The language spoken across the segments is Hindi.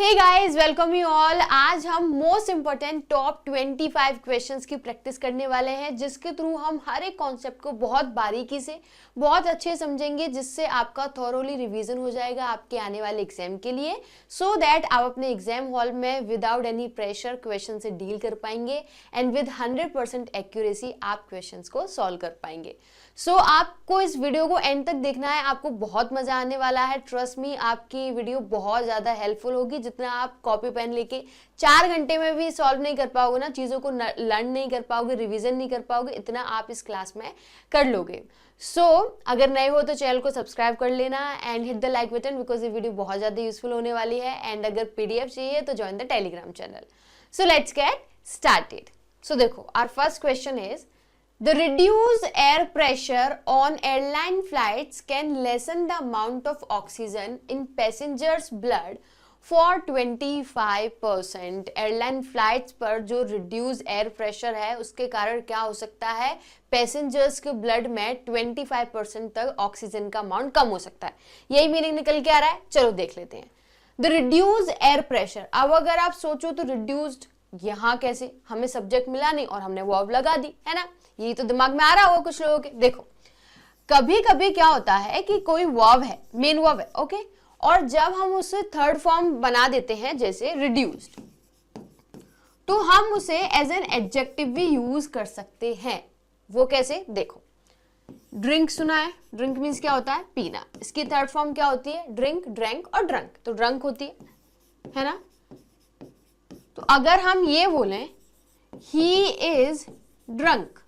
Hey guys, welcome you all. आज हम मोस्ट इंपॉर्टेंट टॉप 25 क्वेश्चंस की प्रैक्टिस करने वाले हैं, जिसके थ्रू हम हर एक कॉन्सेप्ट को बहुत बारीकी से बहुत अच्छे समझेंगे, जिससे आपका थॉरोली रिवीजन हो जाएगा आपके आने वाले एग्जाम के लिए, सो दैट आप अपने एग्जाम हॉल में विदाउट एनी प्रेशर क्वेश्चन से डील कर पाएंगे एंड विद 100% एक्यूरेसी आप क्वेश्चंस को सॉल्व कर पाएंगे। सो आपको इस वीडियो को एंड तक देखना है, आपको बहुत मजा आने वाला है। ट्रस्ट मी, आपकी वीडियो बहुत ज्यादा हेल्पफुल होगी। जितना आप कॉपी पेन लेके 4 घंटे में भी सॉल्व नहीं कर पाओगे ना, चीजों को लर्न नहीं कर पाओगे, रिवीजन नहीं कर पाओगे, इतना आप इस क्लास में कर लोगे। सो अगर नए हो तो चैनल को सब्सक्राइब कर लेना and hit the like button, because ये वीडियो बहुत ज्यादा यूजफुल होने वाली है। एंड अगर पीडीएफ चाहिए तो join the Telegram channel. So let's get started. So देखो, our first question is the reduced air pressure on airline flights can lessen the amount of oxygen in passengers blood for 25%। Airline flights पर जो रिड्यूस एयर प्रेशर है उसके कारण क्या हो सकता है, पैसेंजर्स के ब्लड में 25% तक ऑक्सीजन का अमाउंट कम हो सकता है। यही मीनिंग निकल के आ रहा है। चलो देख लेते हैं। द रिड्यूस एयर प्रेशर, अब अगर आप सोचो तो रिड्यूस्ड यहां कैसे, हमें सब्जेक्ट मिला नहीं और हमने वर्ब लगा दी, है ना। यही तो दिमाग में आ रहा होगा कुछ लोगों के। देखो, कभी कभी क्या होता है कि कोई वर्ब है, मेन वर्ब है, ओके, और जब हम उसे थर्ड फॉर्म बना देते हैं जैसे रिड्यूस्ड, तो हम उसे एज एन एडजेक्टिव भी यूज कर सकते हैं। वो कैसे, देखो, ड्रिंक सुना है, ड्रिंक मीन्स क्या होता है, पीना। इसकी थर्ड फॉर्म क्या होती है, ड्रिंक, ड्रैंक और ड्रंक, तो ड्रंक होती है ना। तो अगर हम ये बोलें ही इज ड्रंक,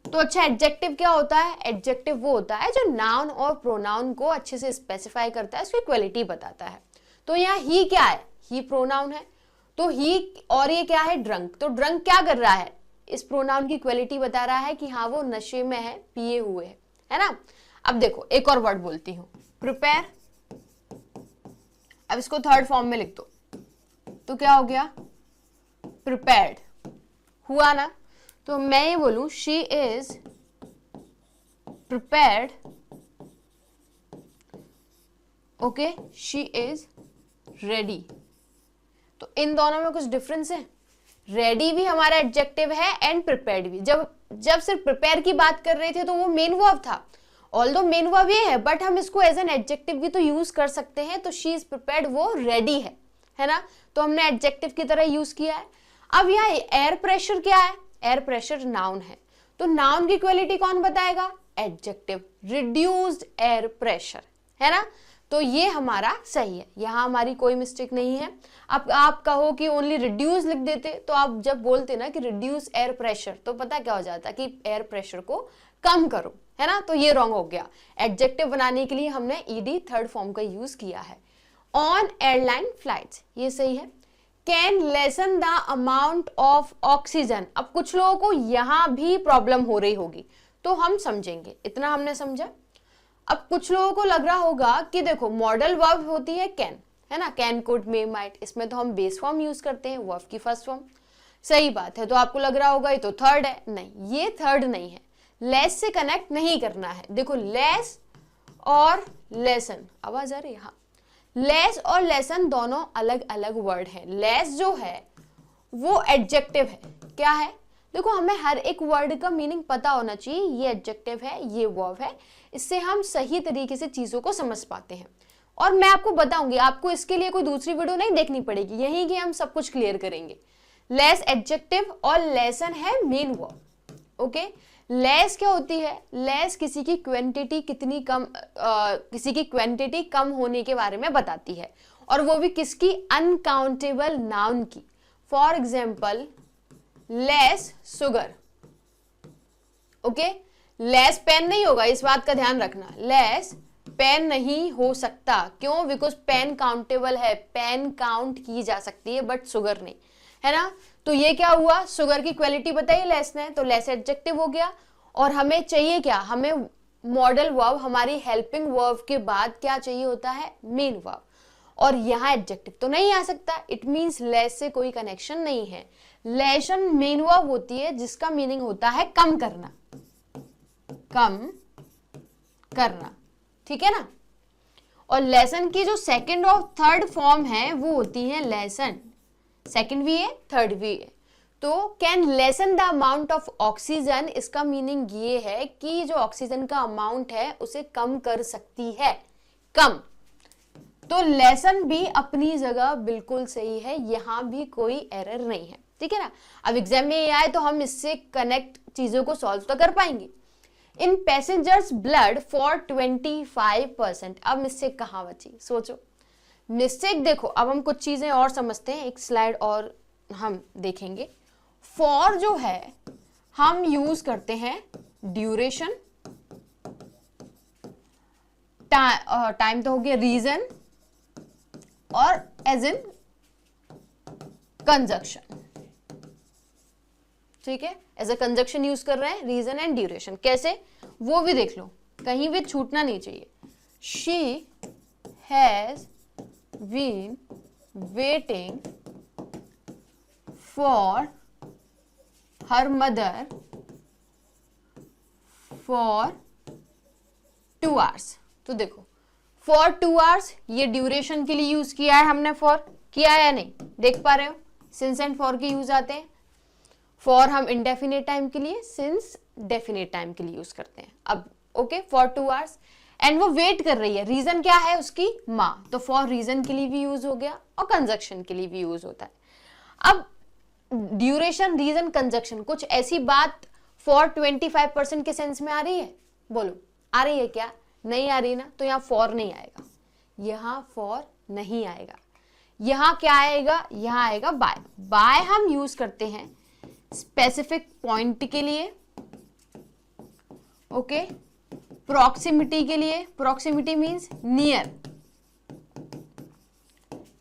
तो अच्छा एडजेक्टिव क्या होता है, एडजेक्टिव वो होता है जो नाउन और प्रोनाउन को अच्छे से स्पेसिफाई करता है, उसकी क्वालिटी बताता है। तो यहाँ ही क्या है, ही प्रोनाउन है, तो ही, और ये क्या है, ड्रंक। तो ड्रंक क्या कर रहा है, इस प्रोनाउन की क्वालिटी बता रहा है कि हाँ वो नशे में है, पिए हुए है ना। अब देखो एक और वर्ड बोलती हूँ, प्रिपेयर। अब इसको थर्ड फॉर्म में लिख दो तो क्या हो गया, प्रिपेयर्ड हुआ ना। तो मैं ये बोलूं she is prepared, okay, she is ready. तो इन दोनों में कुछ डिफरेंस है। रेडी भी हमारा एडजेक्टिव है एंड प्रिपेयर्ड भी। जब सिर्फ प्रिपेयर की बात कर रहे थे तो वो मेन वर्ब था, ऑल्दो मेन वर्ब ये है, बट हम इसको एज एन एडजेक्टिव भी तो यूज कर सकते हैं। तो शी इज प्रिपेयर्ड, वो रेडी है ना। तो हमने एडजेक्टिव की तरह यूज किया है। अब यहाँ एयर प्रेशर क्या है, एयर प्रेशर नाउन है, तो नाउन की क्वालिटी कौन बताएगा, एडजेक्टिव, रिड्यूस्ड एयर प्रेशर, है ना। तो ये हमारा सही है, यहाँ हमारी कोई मिस्टेक नहीं है। अब आप कहो कि ओनली रिड्यूस लिख देते, तो आप जब बोलते ना कि रिड्यूस एयर प्रेशर, तो पता क्या हो जाता कि एयर प्रेशर को कम करो, है ना। तो ये रॉन्ग हो गया। एडजेक्टिव बनाने के लिए हमने ईडी थर्ड फॉर्म का यूज किया है। ऑन एयरलाइन फ्लाइट्स, ये सही है। Can lesson the amount of oxygen, अब कुछ लोगों को यहां भी प्रॉब्लम हो रही होगी, तो हम समझेंगे, इतना हमने समझा। अब कुछ लोगों को लग रहा होगा कि देखो मॉडल वर्ब होती है कैन, है ना, कैन, कुड, मे, माइट, इसमें तो हम बेस फॉर्म यूज करते हैं, वर्ब की फर्स्ट फॉर्म। सही बात है। तो आपको लग रहा होगा ये तो थर्ड है, नहीं, ये थर्ड नहीं है, लेस से कनेक्ट नहीं करना है। देखो लेस और लेसन, आवाज आ रही है, हाँ, लेस और लेसन दोनों अलग अलग वर्ड हैं। लेस जो है वो एडजेक्टिव है, क्या है, देखो हमें हर एक वर्ड का मीनिंग पता होना चाहिए। ये एडजेक्टिव है, ये वर्ब है, इससे हम सही तरीके से चीजों को समझ पाते हैं। और मैं आपको बताऊंगी, आपको इसके लिए कोई दूसरी वीडियो नहीं देखनी पड़ेगी, यहीं की हम सब कुछ क्लियर करेंगे। लेस एडजेक्टिव और लेसन है मेन वर्ब, ओके। लेस क्या होती है, लेस किसी की क्वांटिटी कितनी कम, किसी की क्वांटिटी कम होने के बारे में बताती है, और वो भी किसकी, अनकाउंटेबल नाउन की। For example less sugar, okay. Less pen नहीं होगा, इस बात का ध्यान रखना, लेस पेन नहीं हो सकता, क्यों, बिकॉज पेन काउंटेबल है, पेन काउंट की जा सकती है, बट शुगर नहीं, है ना। तो ये क्या हुआ, शुगर की क्वालिटी बताइए लेस ने, तो लेस एडजेक्टिव हो गया। और हमें चाहिए क्या, हमें मॉडल वर्ब, हमारी हेल्पिंग वर्ब के बाद क्या चाहिए होता है, मेन वर्ब, और यहाँ एडजेक्टिव तो नहीं आ सकता। इट मींस लेस से कोई कनेक्शन नहीं है। लेसन मेन वर्ब होती है जिसका मीनिंग होता है कम करना, कम करना, ठीक है ना। और लेसन की जो सेकंड और थर्ड फॉर्म है वो होती है लेसन, सेकंड भी है थर्ड भी है। तो can lesson the amount of oxygen, इसका मीनिंग ये है कि जो ऑक्सीजन का अमाउंट है उसे कम कर सकती है, कम। तो लेसन भी अपनी जगह बिल्कुल सही है, यहां भी कोई एरर नहीं है, ठीक है ना। अब एग्जाम में ये आए तो हम इससे कनेक्ट चीजों को सॉल्व तो कर पाएंगे। इन पैसेंजर्स ब्लड फॉर 25%, अब मिस्टेक कहां बची, सोचो। मिस्टेक देखो, अब हम कुछ चीजें और समझते हैं, एक स्लाइड और हम देखेंगे। फॉर जो है हम यूज करते हैं ड्यूरेशन, टाइम तो हो गया, रीजन और एज इन कंजक्शन, ठीक है, एज अ कंजक्शन यूज कर रहे हैं रीजन एंड ड्यूरेशन। कैसे, वो भी देख लो, कहीं भी छूटना नहीं चाहिए। She has been waiting for her mother for 2 hours। तो देखो फॉर 2 hours ये ड्यूरेशन के लिए यूज किया है हमने, फॉर किया है या नहीं, देख पा रहे हो, सिंस एंड फॉर के यूज आते हैं। फॉर हम इंडेफिनिट टाइम के लिए, सिंस डेफिनिट टाइम के लिए यूज करते हैं। अब ओके, फॉर 2 hours एंड वो वेट कर रही है, रीजन क्या है उसकी, माँ, तो फॉर रीजन के लिए भी यूज हो गया और कंजक्शन के लिए भी यूज होता है। अब ड्यूरेशन, रीजन, कंजक्शन, कुछ ऐसी बात फॉर 25% के सेंस में आ रही है, बोलो आ रही है क्या, नहीं आ रही ना, तो यहाँ फॉर नहीं आएगा, यहाँ फॉर नहीं आएगा, यहाँ क्या आएगा, यहाँ आएगा बाय। बाय हम यूज करते हैं स्पेसिफिक पॉइंट के लिए, ओके, प्रॉक्सिमिटी के लिए, proximity means near,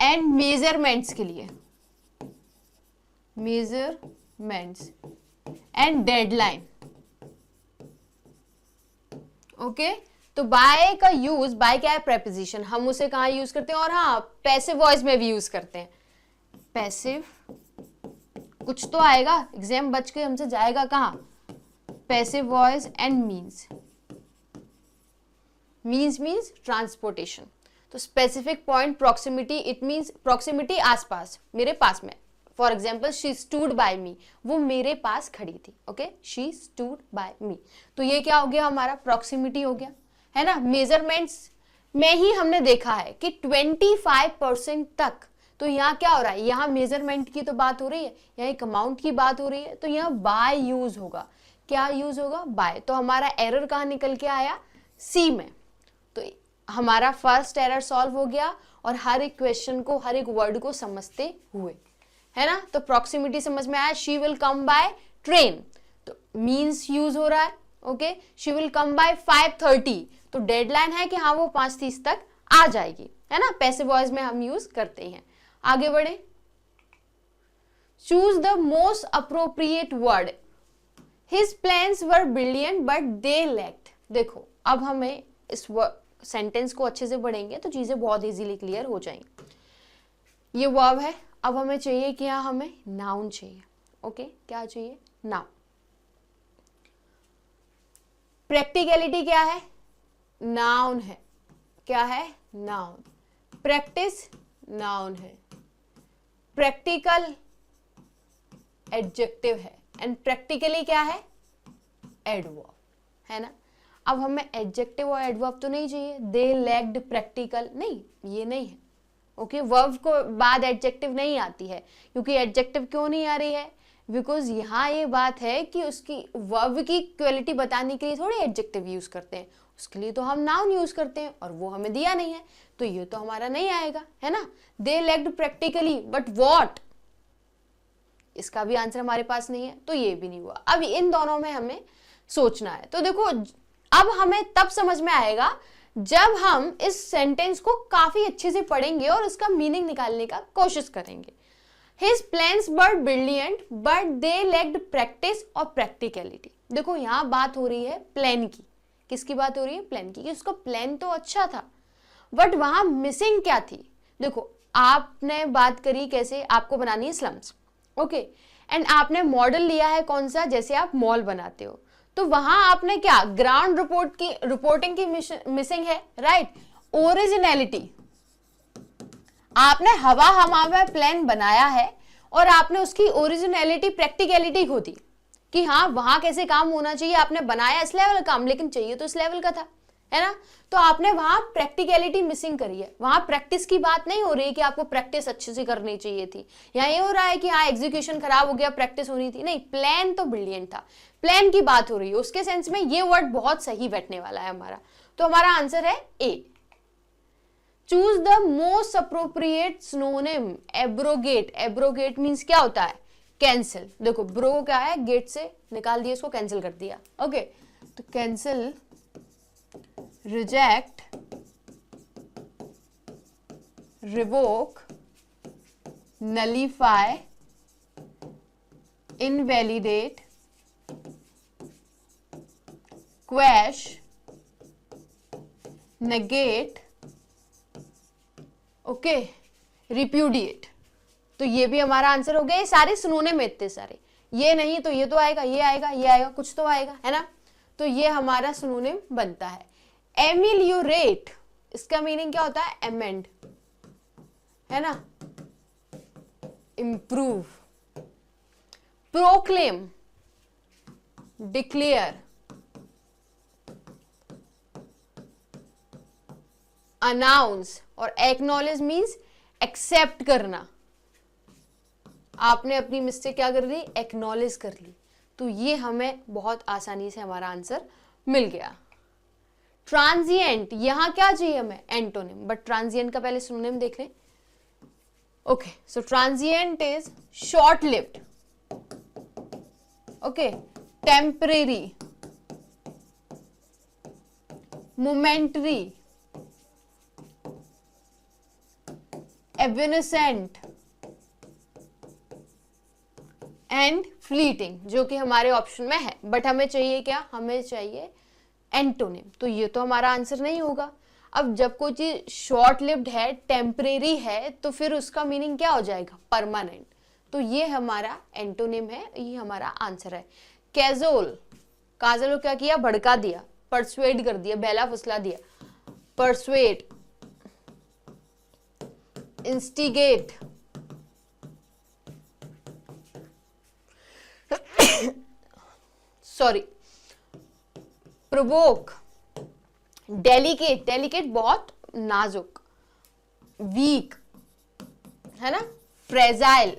and measurements के लिए, मेजरमेंट्स एंड डेडलाइन, ओके। तो बाय का यूज, बाय क्या है, प्रेपोजिशन, हम उसे कहाँ यूज करते हैं, और हाँ पैसिव वॉइस में भी यूज करते हैं। पैसिव कुछ तो आएगा, एग्जाम बच के हमसे जाएगा कहाँ, passive voice and means, means transportation. तो specific point, proximity, it means proximity, आसपास, मेरे पास में। For example she stood by me, वो मेरे पास खड़ी थी, okay, she stood by me, तो ये क्या हो गया हमारा, प्रॉक्सिमिटी हो गया, है ना। मेजरमेंट्स में ही हमने देखा है कि 25% तक, तो यहाँ क्या हो रहा है, यहाँ मेजरमेंट की तो बात हो रही है, यहाँ एक अमाउंट की बात हो रही है, तो यहाँ बाय यूज होगा, क्या यूज होगा, बाय। तो हमारा एरर कहाँ निकल के आया, सी में। तो हमारा फर्स्ट एरर सॉल्व हो गया, और हर एक क्वेश्चन को, हर एक वर्ड को समझते हुए, है ना। तो प्रॉक्सिमिटी समझ में आया, she will come by train, तो मीन्स यूज हो रहा है, okay. She will come by 5:30, तो डेडलाइन है कि हाँ वो 5:30 तक आ जाएगी, है ना। पैसिव वॉइस में हम यूज करते हैं। आगे बढ़े, choose the most appropriate word, his plans were brilliant but they lacked. देखो अब हमें इस सेंटेंस को अच्छे से पढ़ेंगे तो चीजें बहुत इजीली क्लियर हो जाएंगी। ये वर्ब है, अब हमें चाहिए क्या, हमें नाउन चाहिए, ओके, क्या चाहिए, नाउन। प्रैक्टिकलिटी क्या है, नाउन है, क्या है, नाउन। प्रैक्टिस नाउन है, प्रैक्टिकल एडजेक्टिव है, एंड प्रैक्टिकली क्या है, एडवर्ब, है ना। अब हमें एडजेक्टिव और एडवर्ब तो नहीं चाहिए, दे लैक्ड प्रैक्टिकल, नहीं ये नहीं है, ओके। वर्ब को बाद एडजेक्टिव नहीं आती है, क्योंकि एडजेक्टिव क्यों नहीं आ रही है, बिकॉज यहाँ ये बात है कि उसकी वर्ब की क्वालिटी बताने के लिए थोड़ी एडजेक्टिव यूज करते हैं, उसके लिए तो हम नाउन यूज करते हैं, और वो हमें दिया नहीं है, तो ये तो हमारा नहीं आएगा, है ना। दे लैक्ड प्रैक्टिकली बट व्हाट, इसका भी आंसर हमारे पास नहीं है, तो ये भी नहीं हुआ। अब इन दोनों में हमें सोचना है। तो देखो अब हमें तब समझ में आएगा जब हम इस सेंटेंस को काफी अच्छे से पढ़ेंगे और इसका मीनिंग निकालने का कोशिश करेंगे। His plans were brilliant, but they lacked practice और practicality। देखो यहाँ बात हो रही है प्लान की, किसकी बात हो रही है, प्लान की, कि उसका प्लान तो अच्छा था बट वहां मिसिंग क्या थी। देखो आपने बात करी कैसे, आपको बनानी है स्लम्स, ओके, एंड आपने मॉडल लिया है कौन सा, जैसे आप मॉल बनाते हो, तो वहां आपने क्या, ग्राउंड रिपोर्टिंग की मिसिंग है, राइट। ओरिजिनलिटी, आपने हवा हवा में प्लान बनाया है और आपने उसकी ओरिजिनलिटी प्रैक्टिकलिटी खो दी कि हाँ वहां कैसे काम होना चाहिए, आपने बनाया इस लेवल का काम लेकिन चाहिए तो इस लेवल का था, है ना। तो आपने वहां प्रैक्टिकलिटी मिसिंग करी है, वहां प्रैक्टिस की बात नहीं हो रही कि आपको प्रैक्टिस अच्छे से करनी चाहिए थी, यहाँ ये हो रहा है कि हाँ एग्जीक्यूशन खराब हो गया, प्रैक्टिस होनी थी, नहीं प्लान तो ब्रिलियंट था, प्लान की बात हो रही है, उसके सेंस में ये वर्ड बहुत सही बैठने वाला है हमारा। तो हमारा आंसर है A. Choose the most appropriate synonym, abrogate, abrogate means क्या होता है, कैंसिल। देखो ब्रो क्या है, गेट से निकाल दिया, इसको कैंसिल कर दिया, ओके। तो cancel, reject, revoke, nullify, invalidate, quash, negate, okay, repudiate. तो ये भी हमारा आंसर हो गया। ये सारे सिनोनिम में इतने सारे, ये नहीं तो ये तो आएगा, ये आएगा, ये आएगा, कुछ तो आएगा, है ना। तो ये हमारा सिनोनिम बनता है। एमिलियोरेट, इसका मीनिंग क्या होता है, एमेंड, है ना, इंप्रूव। प्रोक्लेम, डिक्लेयर, अनाउंस, और एक्नॉलेज मीन्स एक्सेप्ट करना। आपने अपनी मिस्टेक क्या कर ली, एक्नॉलेज कर ली। तो ये हमें बहुत आसानी से हमारा आंसर मिल गया। ट्रांजिएंट, यहां क्या चाहिए हमें, एंटोनिम, बट ट्रांजिएंट का पहले सिनोनिम देख लें। Okay, so transient is short lived, okay, temporary, momentary, evanescent and fleeting, जो कि हमारे ऑप्शन में है, बट हमें चाहिए क्या, हमें चाहिए एंटोनिम। तो ये तो हमारा आंसर नहीं होगा। अब जब कोई चीज शॉर्ट लिव्ड है, टेम्परेरी है, तो फिर उसका मीनिंग क्या हो जाएगा, परमानेंट। तो ये हमारा एंटोनिम है, ये हमारा आंसर है। कैजोल, काजल को क्या किया, भड़का दिया, परसुएड कर दिया, बहला फुसला दिया, persuade, instigate, sorry, provoke, delicate, delicate बहुत नाजुक, वीक, है ना, फ्रेजाइल।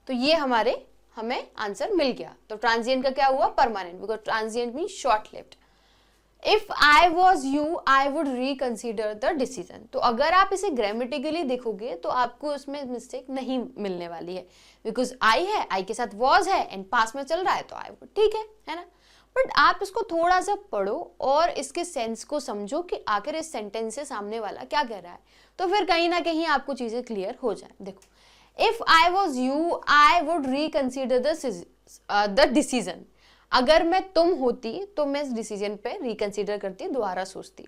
तो ये हमें आंसर मिल गया। तो ट्रांजिएंट का क्या हुआ, permanent, because transient mean short lived. If I was you I would reconsider the decision. तो अगर आप इसे ग्रामेटिकली देखोगे तो आपको उसमें मिस्टेक नहीं मिलने वाली है, बिकॉज आई है, आई के साथ वॉज है एंड पास में चल रहा है, तो आई वुड, ठीक है ना। बट आप इसको थोड़ा सा पढ़ो और इसके सेंस को समझो कि आखिर इस सेंटेंस से सामने वाला क्या कह रहा है, तो फिर कहीं ना कहीं आपको चीजें क्लियर हो जाए। देखो, if I was you I would reconsider the decision. अगर मैं तुम होती तो मैं इस डिसीजन पे रिकंसीडर करती, दोबारा सोचती।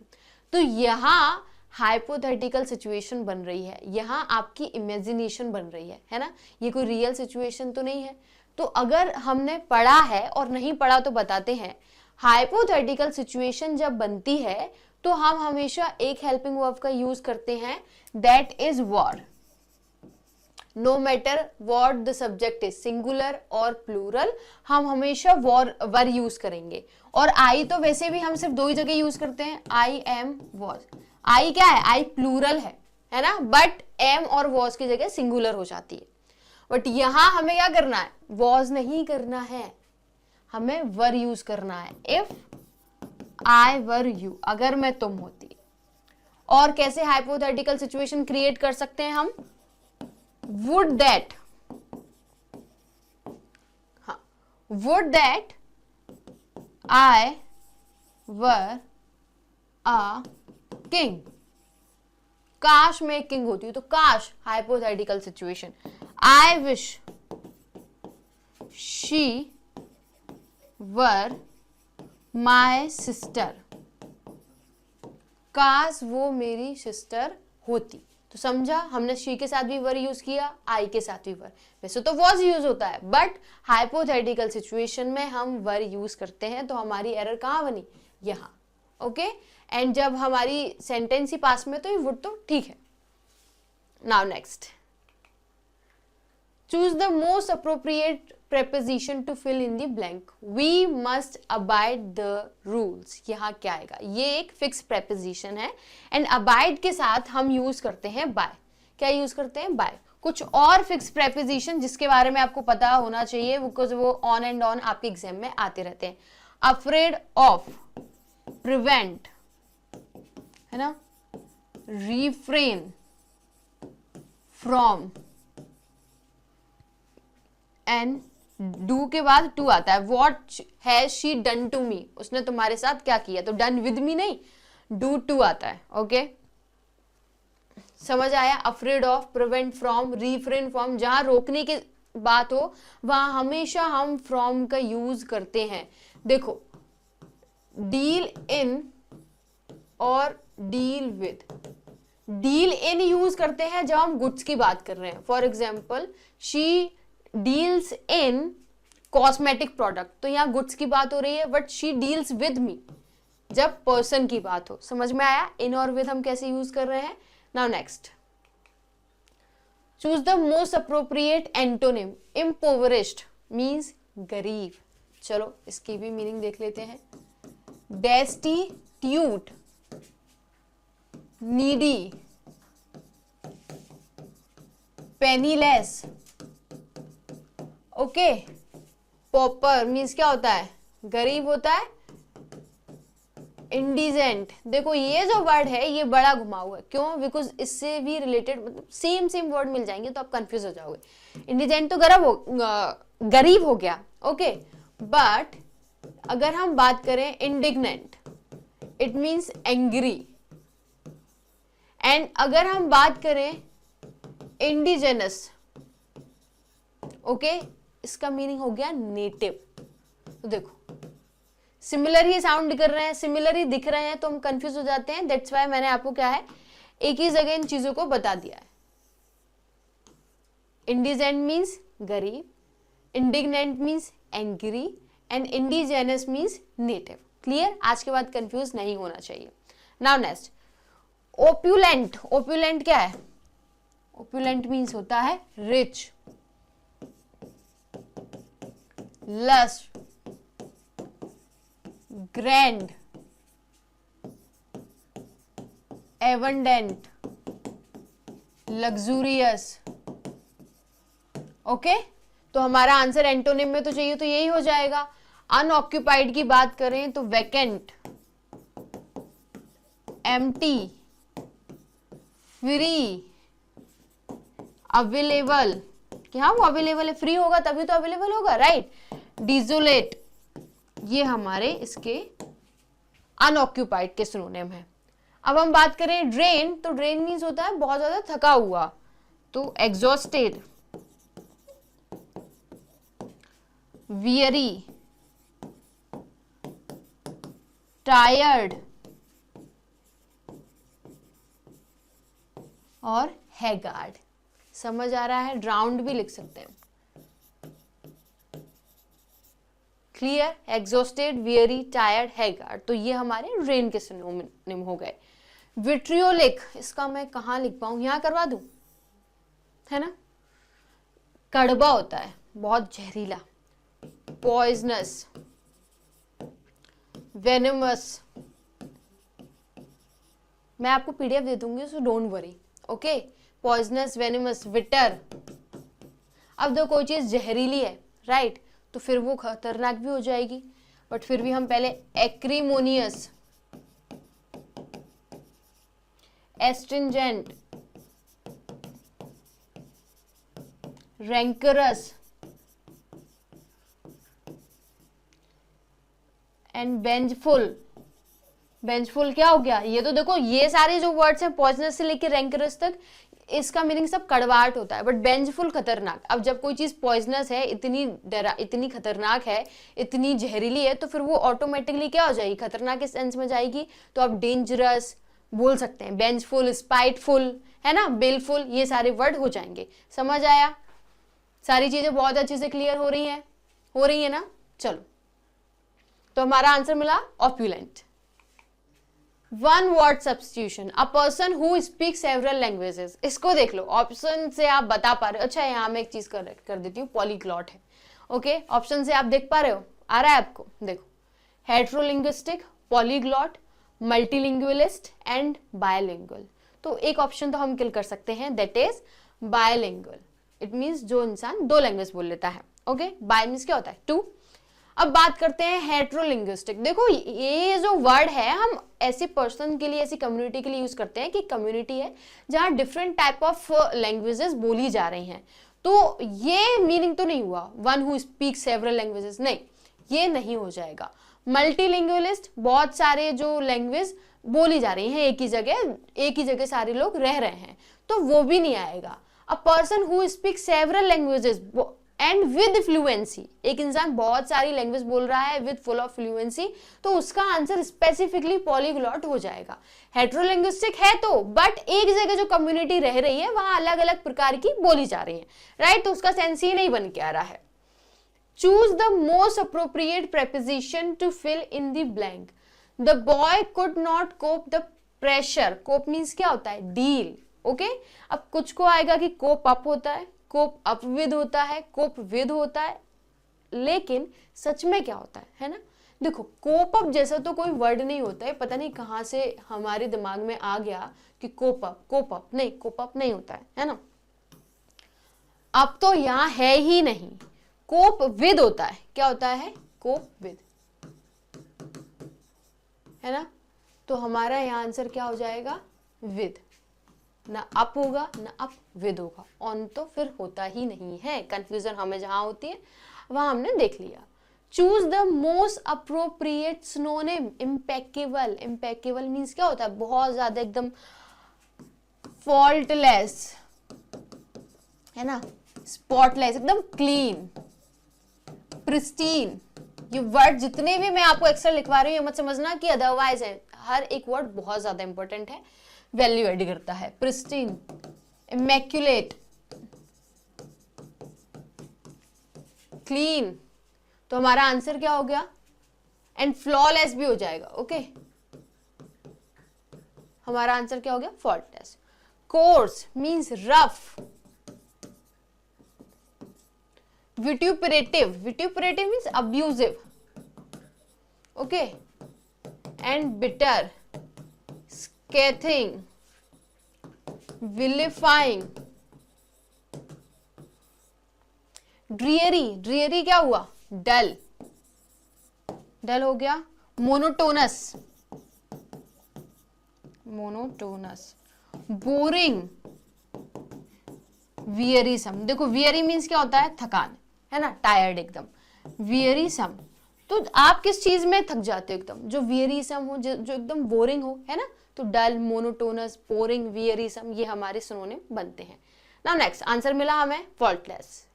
तो यहाँ हाइपोथेटिकल सिचुएशन बन रही है, यहाँ आपकी इमेजिनेशन बन रही है ना, ये कोई रियल सिचुएशन तो नहीं है। तो अगर हमने पढ़ा है और नहीं पढ़ा तो बताते हैं, हाइपोथेटिकल सिचुएशन जब बनती है तो हम हमेशा एक हेल्पिंग वर्ब का यूज करते हैं, that is were. No matter what the subject is, singular और प्लूरल, हम हमेशा वर यूज करेंगे। और आई तो वैसे भी हम सिर्फ दो ही जगह यूज करते हैं, आई एम वॉज। आई क्या है, आई प्लूरल है ना, बट एम और वॉज की जगह सिंगुलर हो जाती है। बट यहां हमें क्या करना है, वॉज नहीं करना है, हमें वर यूज करना है। इफ आई वर यू, अगर मैं तुम होती। और कैसे हाइपोथेटिकल सिचुएशन क्रिएट कर सकते हैं हम, would that, हाँ, would that I were a king। काश मैं किंग होती हूँ, तो काश hypothetical situation, I wish she were my sister। काश वो मेरी सिस्टर होती। तो समझा, हमने शी के साथ भी वर यूज किया, आई के साथ भी वर। वैसे तो वॉज यूज होता है, बट हाइपोथेटिकल सिचुएशन में हम वर यूज करते हैं। तो हमारी एरर कहाँ बनी, यहाँ। ओके, एंड जब हमारी सेंटेंस ही पास में तो ये वुड तो ठीक है। Now next, choose the most appropriate preposition to fill in the blank. We must abide the rules. यहाँ क्या आएगा? ये एक फिक्स preposition है एंड abide के साथ हम यूज करते हैं by. क्या यूज करते हैं? by. कुछ और फिक्स preposition जिसके बारे में आपको पता होना चाहिए बिकॉज वो ऑन एंड ऑन आपके एग्जाम में आते रहते हैं। afraid of, prevent, है ना, refrain from, एंड डू के बाद टू आता है। What has she done to me, उसने तुम्हारे साथ क्या किया, तो डन विद मी नहीं, डू टू आता है। ओके, समझ आया? Afraid of, prevent from, refrain from, जहां रोकने की बात हो वहां हमेशा हम फ्रॉम का यूज करते हैं। देखो, डील इन और deal with, deal in use करते हैं जब हम गुड्स की बात कर रहे हैं। For example, she deals in cosmetic product, तो यहाँ गुड्स की बात हो रही है, but she deals with me जब पर्सन की बात हो। समझ में आया? इन और विद हम कैसे यूज कर रहे हैं। Now next, choose the most appropriate antonym. Impoverished means गरीब। चलो इसकी भी मीनिंग देख लेते हैं। Destitute, needy, penniless, okay, pauper means क्या होता है? गरीब होता है। इंडिजेंट, देखो ये जो वर्ड है ये बड़ा घुमा हुआ है, क्यों? बिकॉज इससे भी रिलेटेड मतलब सेम वर्ड मिल जाएंगे तो आप कंफ्यूज हो जाओगे। इंडिजेंट तो गरीब हो गया, ओके, बट अगर हम बात करें indignant, it means angry, and अगर हम बात करें इंडिजेनस, ओके, इसका मीनिंग हो गया नेटिव। तो देखो सिमिलर ही साउंड कर रहे हैं, सिमिलर ही दिख रहे हैं, तो हम कंफ्यूज हो जाते हैं। दैट्स वाई मैंने आपको क्या है, एक ही जगह इन चीजों को बता दिया है। इंडिजेंट मीन्स गरीब, indignant means angry, and indigenous means native. Clear? आज के बाद कंफ्यूज नहीं होना चाहिए। Now next, ओप्यूलेंट। ओप्यूलेंट क्या है? ओप्यूलेंट मीन्स होता है rich, lust, grand, abundant, luxurious. Okay, तो हमारा आंसर एंटोनिम में तो चाहिए तो यही हो जाएगा। अनऑक्यूपाइड की बात करें तो वैकेंट, एम्प्टी, फ्री, अवेलेबल, क्या वो अवेलेबल है, फ्री होगा तभी तो अवेलेबल होगा, राइट। डिजोलेट, ये हमारे इसके अनऑक्यूपाइड के सिनोनिम है। अब हम बात करें ड्रेन, तो ड्रेन मीन्स होता है बहुत ज्यादा थका हुआ, तो एग्जॉस्टेड, वियरी, टायर्ड और हैगार्ड। समझ आ रहा है? ड्राउंड भी लिख सकते हैं। Clear? Exhausted, weary, tired, haggard, तो ये हमारे ड्रेन के सिनोनिम हो गए। विट्रियोलिक, इसका मैं कहाँ लिख पाऊं, यहां करवा दूं, है ना, कड़वा होता है, बहुत जहरीला। पॉइजनस, वेनमस, मैं आपको पीडीएफ दे दूंगी so don't worry, okay. Poisonous, venomous, bitter. अब दो कोई चीज जहरीली है, राइट, तो फिर वो खतरनाक भी हो जाएगी, बट फिर भी हम पहले एक्रीमोनियस, एस्ट्रिंजेंट, रैंकरस एंड बेंजफुल। बेंजफुल क्या हो गया? ये तो देखो ये सारे जो वर्ड्स हैं पॉइजनस से लेकर रैंकरस तक, इसका मीनिंग सब कड़वाहट होता है, बट बेंजफुल खतरनाक। अब जब कोई चीज पॉइजनस है, इतनी खतरनाक है, इतनी जहरीली है, तो फिर वो ऑटोमेटिकली क्या हो जाएगी, खतरनाक के सेंस में जाएगी। तो आप डेंजरस बोल सकते हैं, बेंजफुल, स्पाइटफुल, है ना, बेलफुल, ये सारे वर्ड हो जाएंगे। समझ आया? सारी चीजें बहुत अच्छे से क्लियर हो रही है ना? चलो, तो हमारा आंसर मिला opulent. One word substitution, a person who speak several languages. इसको देख लो, ऑप्शन से आप बता पा रहे हो। अच्छा यहाँ मैं एक चीज कर देती हूँ, पॉलीग्लॉट है। ओके, ऑप्शन से आप देख पा रहे हो, आ रहा है आपको, देखो, हेट्रोलिंग्विस्टिक, पॉलीग्लॉट, मल्टीलिंगुअलिस्ट एंड बायलिंगुअल। तो एक ऑप्शन तो हम किल कर सकते हैं, that is bilingual. It means जो इंसान 2 लैंग्वेज बोल लेता है। ओके, बाय मीन्स क्या होता है 2। अब बात करते हैं हेट्रोलिंग्विस्टिक। देखो ये जो वर्ड है हम ऐसे पर्सन के लिए, ऐसी कम्युनिटी के लिए यूज करते हैं कि कम्युनिटी है जहां डिफरेंट टाइप ऑफ लैंग्वेजेस बोली जा रही हैं। तो ये मीनिंग तो नहीं हुआ one who speak several languages, नहीं, ये नहीं हो जाएगा। मल्टीलिंगुअलिस्ट, बहुत सारे जो लैंग्वेज बोली जा रही हैं एक ही जगह सारे लोग रह रहे हैं, तो वो भी नहीं आएगा। अ person who speak several languages and with fluency, एक इंसान बहुत सारी लैंग्वेज बोल रहा है विद फुल ऑफ फ्लुएंसी, तो उसका आंसर स्पेसिफिकली पॉलीग्लॉट हो जाएगा। हेट्रोलिंग्विस्टिक है तो, बट एक जगह जो कम्युनिटी रह रही है वहां अलग अलग प्रकार की बोली जा रही है, राइट, तो उसका सेंस ही नहीं बन के आ रहा है। Choose the most appropriate preposition to fill in the blank. The boy could not cope the pressure. Cope means क्या होता है, डील। ओके, अब कुछ को आएगा कि कोप अप होता है, कोप अप विद होता है, कोप विद होता है, लेकिन सच में क्या होता है ना। देखो कोप अप जैसा तो कोई वर्ड नहीं होता है, पता नहीं कहां से हमारे दिमाग में आ गया कि कोप अप नहीं, कोप अप नहीं होता है ना। अब तो यहां है ही नहीं, कोप विद होता है। क्या होता है, कोप विद, है ना। तो हमारा यहां आंसर क्या हो जाएगा, विद। ना अप होगा ना अप विद होगा, ऑन तो फिर होता ही नहीं है। कंफ्यूजन हमें जहां होती है वहां हमने देख लिया। Choose the most appropriate synonym. Impeccable, impeccable means क्या होता है, बहुत ज्यादा एकदम फॉल्टलेस, है ना, स्पॉटलेस, एकदम क्लीन, प्रिस्टीन। ये वर्ड जितने भी मैं आपको एक्स्ट्रा लिखवा रही हूँ मत समझना कि अदरवाइज है, हर एक वर्ड बहुत ज्यादा इंपॉर्टेंट है, वैल्यू एड करता है। प्रिस्टीन, इमैक्युलेट, क्लीन, तो हमारा आंसर क्या हो गया, एंड फ्लॉलेस भी हो जाएगा। ओके, हमारा आंसर क्या हो गया, faultless. Coarse means rough. Vituperative, vituperative means abusive. Okay, and bitter, scathing, vilifying, dreary, dreary क्या हुआ, डल, डल हो गया। Monotonous, monotonous, boring, wearisome. देखो वियरी मीन्स क्या होता है, थकान, है ना, टायर्ड एकदम। वियरीसम, तो आप किस चीज में थक जाते हो एकदम, जो वियरीसम हो, जो एकदम बोरिंग हो, है ना। तो डल, मोनोटोनस, बोरिंग, वियरीसम, ये हमारे सिनोनिम बनते हैं। नाउ नेक्स्ट आंसर मिला हमें फॉल्टलेस।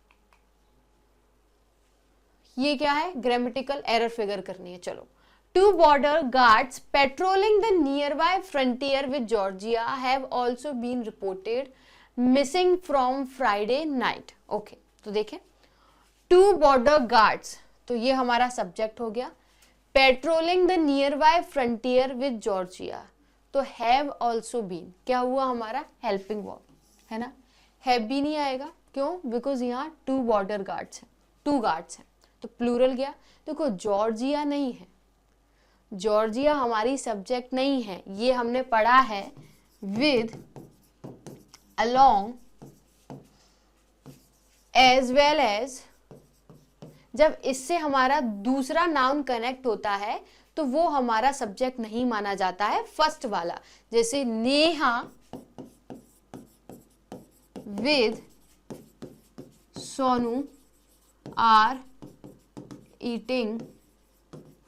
ये क्या है, ग्रामेटिकल एरर फिगर करनी है। चलो, 2 border guards patrolling the nearby frontier with Georgia have also been reported missing from Friday night. Okay, तो देखें 2 border guards, तो ये हमारा सब्जेक्ट हो गया। Patrolling the near by frontier with Georgia, तो हैव ऑल्सो बीन, क्या हुआ हमारा, हेल्पिंग वर्ब, है ना। हैव भी नहीं आएगा, क्यों, बिकॉज यहाँ 2 बॉर्डर गार्ड्स हैं, 2 गार्ड्स हैं, तो प्लूरल गया। देखो जॉर्जिया नहीं है, जॉर्जिया हमारी सब्जेक्ट नहीं है, ये हमने पढ़ा है with, along, as well as. जब इससे हमारा दूसरा नाउन कनेक्ट होता है तो वो हमारा सब्जेक्ट नहीं माना जाता है, फर्स्ट वाला। जैसे Neha with Sonu are eating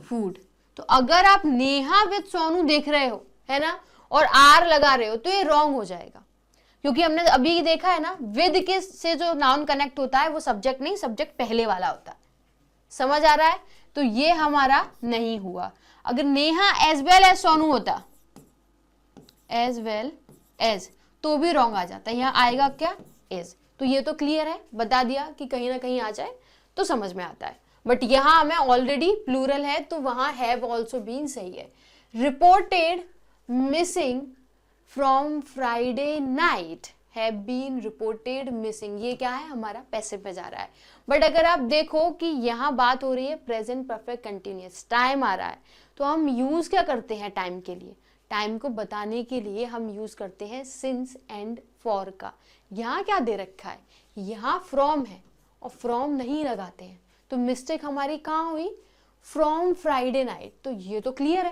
food, तो अगर आप नेहा विद सोनू देख रहे हो, है ना, और आर लगा रहे हो तो ये रॉन्ग हो जाएगा, क्योंकि हमने अभी देखा है ना विद के से जो नाउन कनेक्ट होता है वो सब्जेक्ट नहीं, सब्जेक्ट पहले वाला होता है। समझ आ रहा है, तो ये हमारा नहीं हुआ। अगर Neha as well as Sonu होता, एज वेल एज, तो भी रॉन्ग आ जाता है। यहाँ आएगा क्या, एज, तो ये तो क्लियर है, बता दिया कि कहीं ना कहीं आ जाए तो समझ में आता है। बट यहाँ हमें ऑलरेडी प्लूरल है तो वहां हैव ऑल्सो बीन सही है। Reported missing from Friday night have been reported missing, ये क्या है, हमारा पैसिव में जा रहा है। बट अगर आप देखो कि यहाँ बात हो रही है प्रेजेंट परफेक्ट कंटिन्यूअस, टाइम आ रहा है, तो हम यूज क्या करते हैं टाइम के लिए, टाइम को बताने के लिए हम यूज करते हैं सिंस एंड फॉर का। यहाँ क्या दे रखा है, यहाँ फ्रॉम है और फ्रॉम नहीं लगाते हैं, तो मिस्टेक हमारी कहाँ हुई, फ्रॉम फ्राइडे नाइट, तो ये तो क्लियर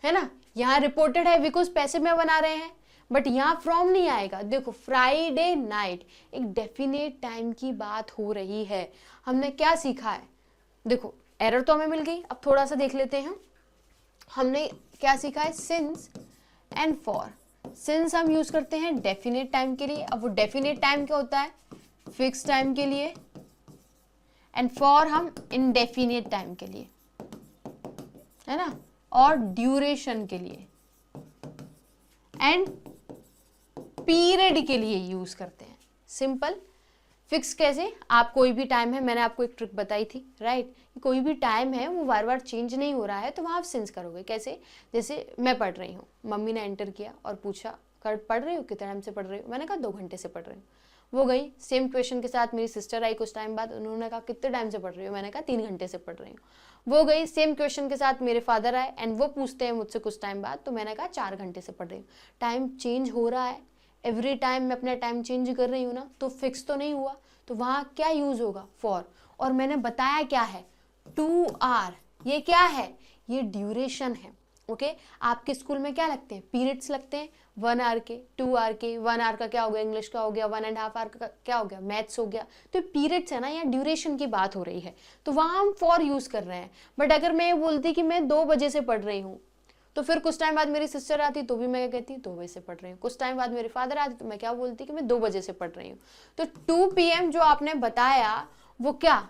है ना। यहाँ रिपोर्टेड है बिकॉज पैसिव में बना रहे हैं, बट यहाँ फ्रॉम नहीं आएगा। देखो फ्राइडे नाइट एक डेफिनेट टाइम की बात हो रही है। हमने क्या सीखा है, देखो एरर तो हमें मिल गई, अब थोड़ा सा देख लेते हैं। हमने क्या सीखा है, सिंस एंड फॉर। सिंस हम यूज करते हैं डेफिनेट टाइम के लिए, अब वो डेफिनेट टाइम क्या होता है, फिक्स टाइम के लिए, एंड फॉर हम इनडेफिनेट टाइम के लिए, है ना, और ड्यूरेशन के लिए एंड पीरियड के लिए यूज करते हैं। सिंपल। फिक्स कैसे, आप कोई भी टाइम है, मैंने आपको एक ट्रिक बताई थी राइट, कोई भी टाइम है वो बार बार चेंज नहीं हो रहा है, तो वहाँ आप सिंस करोगे कैसे, जैसे मैं पढ़ रही हूँ, मम्मी ने एंटर किया और पूछा कर पढ़ रही हो, कितने टाइम से पढ़ रही हो, मैंने कहा 2 घंटे से पढ़ रही हूँ। वो गई, सेम क्वेश्चन के साथ मेरी सिस्टर आई कुछ टाइम बाद, उन्होंने कहा कितने टाइम से पढ़ रही हो, मैंने कहा 3 घंटे से पढ़ रही हूँ। वो गई, सेम क्वेश्चन के साथ मेरे फादर आए एंड वो पूछते हैं मुझसे कुछ टाइम बाद, तो मैंने कहा 4 घंटे से पढ़ रही हूँ। टाइम चेंज हो रहा है, एवरी टाइम मैं अपना टाइम चेंज कर रही हूँ ना, तो फिक्स तो नहीं हुआ, तो वहाँ क्या यूज होगा, फॉर। और मैंने बताया क्या है, 2 आवर, ये क्या है, ये ड्यूरेशन है। ओके आपके स्कूल में क्या लगते हैं, पीरियड्स लगते हैं, 1 आवर के, 2 आवर के, 1 आवर का क्या हो गया, इंग्लिश का हो गया, 1.5 आवर का क्या हो गया, मैथ्स हो गया। तो पीरियड्स है ना, यहाँ ड्यूरेशन की बात हो रही है, तो वहाँ हम फॉर यूज कर रहे हैं। बट अगर मैं ये बोलती कि मैं 2 बजे से पढ़ रही हूँ, तो फिर कुछ टाइम बाद मेरी सिस्टर आती तो भी मैं क्या कहती, 2 बजे से पढ़ रही हूँ। कुछ टाइम बाद मेरे फादर आते तो मैं क्या बोलती कि मैं 2 बजे से पढ़ रही हूँ। तो 2 PM जो आपने बताया वो क्या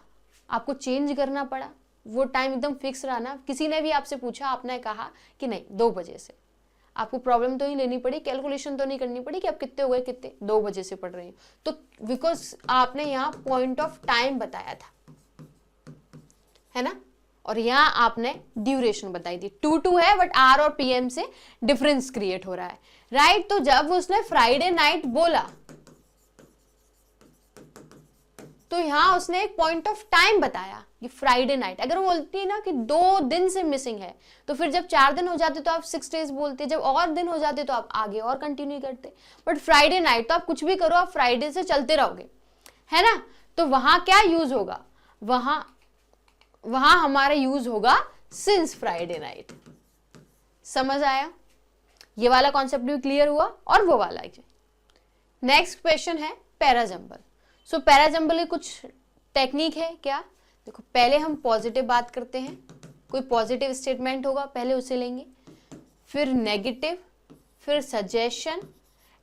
आपको चेंज करना पड़ा, वो टाइम एकदम फिक्स रहा ना। किसी ने भी आपसे पूछा, आपने कहा कि नहीं 2 बजे से, आपको प्रॉब्लम तो नहीं लेनी पड़ी, कैलकुलेशन तो नहीं करनी पड़ी कि आप कितने हो गए, कितने 2 बजे से पढ़ रही हूँ, तो बिकॉज आपने यहाँ पॉइंट ऑफ टाइम बताया था, है ना, और यहाँ आपने ड्यूरेशन बताई थी। 2 है बट आर और PM से डिफरेंस क्रिएट हो रहा है राइट। तो जब उसने फ्राइडे नाइट बोला तो यहाँ उसने एक पॉइंट ऑफ टाइम बताया, ये फ्राइडे नाइट। अगर वो बोलती है ना कि 2 दिन से मिसिंग है, तो फिर जब 4 दिन हो जाते तो आप 6 डेज बोलते, जब और दिन हो जाते तो आप आगे और कंटिन्यू करते। बट फ्राइडे नाइट तो आप कुछ भी करो, आप फ्राइडे से चलते रहोगे, है ना। तो वहां क्या यूज होगा, वहां हमारा यूज होगा सिंस फ्राइडे नाइट। समझ आया, ये वाला कॉन्सेप्ट भी क्लियर हुआ। और वो वाला नेक्स्ट क्वेश्चन है पैराजंबल। सो पैराजंबल की कुछ टेक्निक है क्या, देखो पहले हम पॉजिटिव बात करते हैं, कोई पॉजिटिव स्टेटमेंट होगा पहले उसे लेंगे, फिर नेगेटिव, फिर सजेशन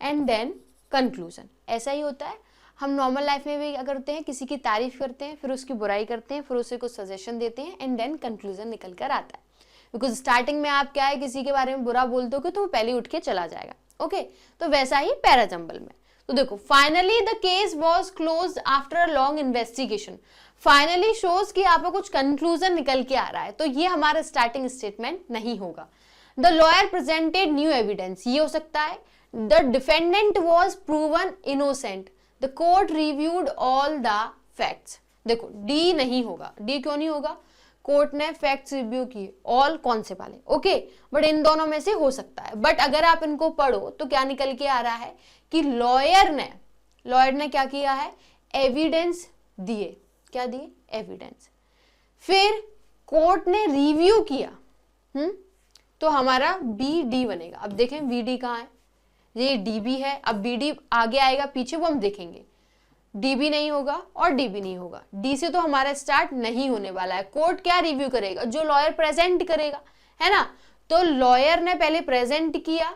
एंड देन कंक्लूजन। ऐसा ही होता है, हम नॉर्मल लाइफ में भी क्या करते हैं, किसी की तारीफ करते हैं, फिर उसकी बुराई करते हैं, फिर उसे कुछ सजेशन देते हैं एंड देन कंक्लूजन निकल कर आता है। बिकॉज स्टार्टिंग में आप क्या है, किसी के बारे में बुरा बोल दोगे तो वो पहले उठ के चला जाएगा। ओके तो वैसा ही पैराजंबल में। तो देखो finally the case was close after a long investigation. Finally shows कि आपको कुछ कंक्लूजन निकल के आ रहा है, तो ये हमारा स्टार्टिंग स्टेटमेंट नहीं होगा। The lawyer presented new evidence, ये हो सकता है। The defendant was proven innocent, the court reviewed all the facts. देखो डी नहीं होगा, डी क्यों नहीं होगा, कोर्ट ने फैक्ट्स रिव्यू किए, ऑल कौन से वाले, ओके बट इन दोनों में से हो सकता है। बट अगर आप इनको पढ़ो तो क्या निकल के आ रहा है कि लॉयर ने क्या किया है, एविडेंस दिए, क्या दिए, एविडेंस। फिर कोर्ट ने रिव्यू किया, तो हमारा बी डी बनेगा। अब देखें वी डी कहाँ है, ये डी बी है, अब बी डी आगे आएगा पीछे वो हम देखेंगे, डी भी नहीं होगा और डी भी नहीं होगा। डी से तो हमारा स्टार्ट नहीं होने वाला है। कोर्ट क्या रिव्यू करेगा, जो लॉयर प्रेजेंट करेगा, है ना। तो लॉयर ने पहले प्रेजेंट किया,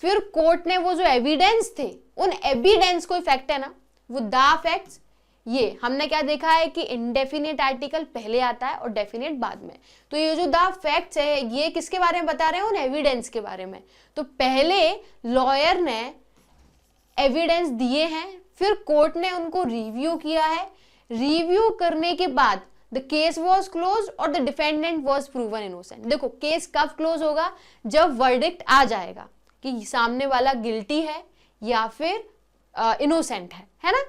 फिर कोर्ट ने वो जो एविडेंस थे, उन एविडेंस को फैक्ट है ना, वो द फैक्ट्स, ये हमने क्या देखा है कि इंडेफिनेट आर्टिकल पहले आता है और डेफिनेट बाद में। तो ये जो द फैक्ट्स है ये किसके बारे में बता रहे हैं, उन एविडेंस के बारे में। तो पहले लॉयर ने एविडेंस दिए हैं, फिर कोर्ट ने उनको रिव्यू किया है, रिव्यू करने के बाद द केस वॉज क्लोज और the defendant was proven innocent. देखो केस कब क्लोज होगा, जब वर्डिक्ट आ जाएगा कि सामने वाला गिल्टी है या फिर इनोसेंट है ना।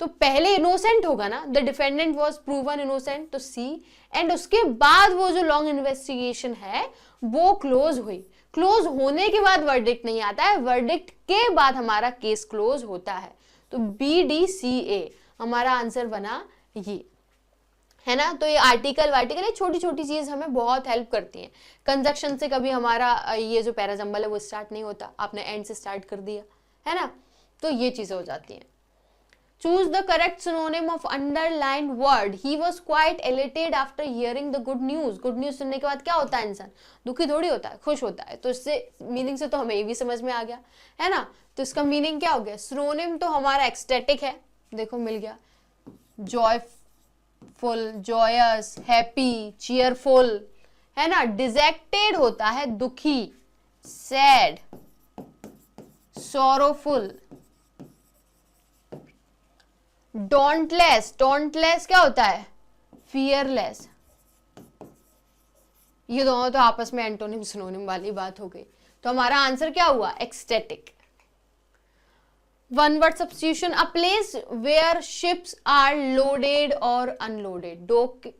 तो पहले इनोसेंट होगा ना, the defendant was proven innocent, तो सी, एंड उसके बाद वो जो लॉन्ग इन्वेस्टिगेशन है वो क्लोज हुई। क्लोज होने के बाद वर्डिक्ट नहीं आता है, वर्डिक्ट के बाद हमारा केस क्लोज होता है। तो बी डी सी ए हमारा आंसर बना ये, है ना। तो ये आर्टिकल वार्टिकल, ये छोटी छोटी चीज हमें बहुत हेल्प करती हैं। कंजक्शन से कभी हमारा ये जो पैराजम्बल है वो स्टार्ट नहीं होता, आपने एंड से स्टार्ट कर दिया, है ना। तो ये चीजें हो जाती हैं। Choose the correct synonym of underlined word. He was quite elated after hearing the good news. Good news सुनने के बाद क्या होता है इंसान, दुखी थोड़ी होता है, खुश होता है। तो इससे मीनिंग से तो हमें ये भी समझ में आ गया, है ना। तो इसका मीनिंग क्या हो गया, सिनोनिम तो हमारा एक्सटेटिक है, देखो मिल गया, जॉयफुल, जॉयस, हैप्पी, चीयरफुल, है ना। डिजेक्टेड होता है दुखी, सैड, सॉरोफुल। डोंटलेस, डोंटलेस क्या होता है, फियरलेस। ये दोनों तो आपस में एंटोनिम सिनोनिम वाली बात हो गई। तो हमारा आंसर क्या हुआ, ecstatic. One word substitution, a place where ships are loaded और unloaded.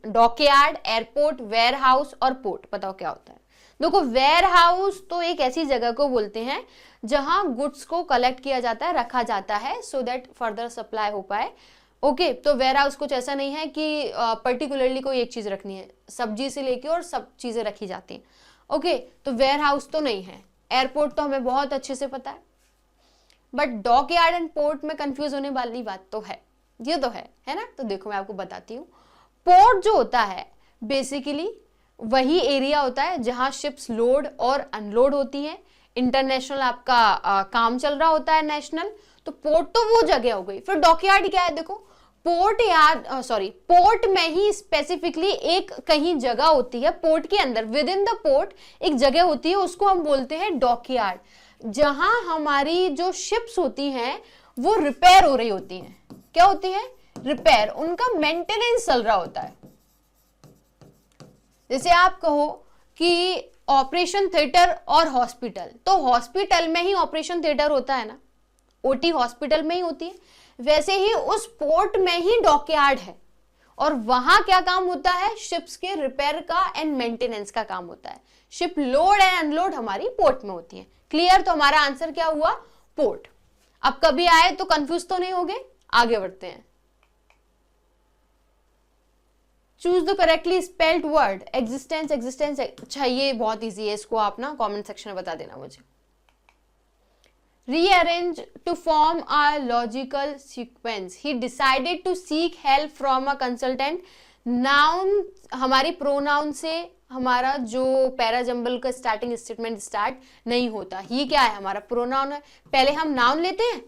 Dockyard, airport, warehouse और पोर्ट। बताओ क्या होता है। देखो वेयर हाउस तो एक ऐसी जगह को बोलते हैं जहां गुड्स को कलेक्ट किया जाता है, रखा जाता है, सो दैट फर्दर सप्लाई हो पाए। ओके, तो वेयर हाउस कुछ ऐसा नहीं है कि पर्टिकुलरली कोई एक चीज रखनी है, सब्जी से लेके और सब चीजें रखी जाती हैं। ओके, तो वेयर हाउस तो नहीं है। एयरपोर्ट तो हमें बहुत अच्छे से पता है, बट डॉकयार्ड एंड पोर्ट में कंफ्यूज होने वाली बात तो है, ये तो है ना। तो देखो मैं आपको बताती हूँ, पोर्ट जो होता है बेसिकली वही एरिया होता है जहां शिप्स लोड और अनलोड होती हैं। इंटरनेशनल आपका काम चल रहा होता है, नेशनल, तो पोर्ट तो वो जगह हो गई। फिर डॉकयार्ड क्या है, देखो पोर्ट यार्ड, पोर्ट में ही स्पेसिफिकली एक कहीं जगह होती है, पोर्ट के अंदर विद इन द पोर्ट एक जगह होती है, उसको हम बोलते हैं डॉकयार्ड, जहां हमारी जो शिप्स होती हैं वो रिपेयर हो रही होती हैं। क्या होती है, रिपेयर, उनका मेंटेनेंस चल रहा होता है। जैसे आप कहो कि ऑपरेशन थिएटर और हॉस्पिटल, तो हॉस्पिटल में ही ऑपरेशन थिएटर होता है ना, ओटी हॉस्पिटल में ही होती है। वैसे ही उस पोर्ट में ही डॉकयार्ड है और वहां क्या काम होता है, शिप्स के रिपेयर का एंड मेंटेनेंस का काम होता है। शिप लोड एंड अनलोड हमारी पोर्ट में होती है। क्लियर, तो हमारा आंसर क्या हुआ, पोर्ट। अब कभी आए तो कंफ्यूज तो नहीं होगे, आगे बढ़ते हैं। Choose the correctly spelled word. Existence, existence, अच्छा ये बहुत इजी है, इसको आप ना कमेंट सेक्शन में बता देना मुझे। Rearrange to form a logical sequence. He decided to seek help from a consultant. Noun हमारी प्रोनाउन से हमारा जो पैराजम्बल का स्टार्टिंग स्टेटमेंट स्टार्ट नहीं होता। ही क्या है, हमारा प्रोनाउन है। पहले हम नाउन लेते हैं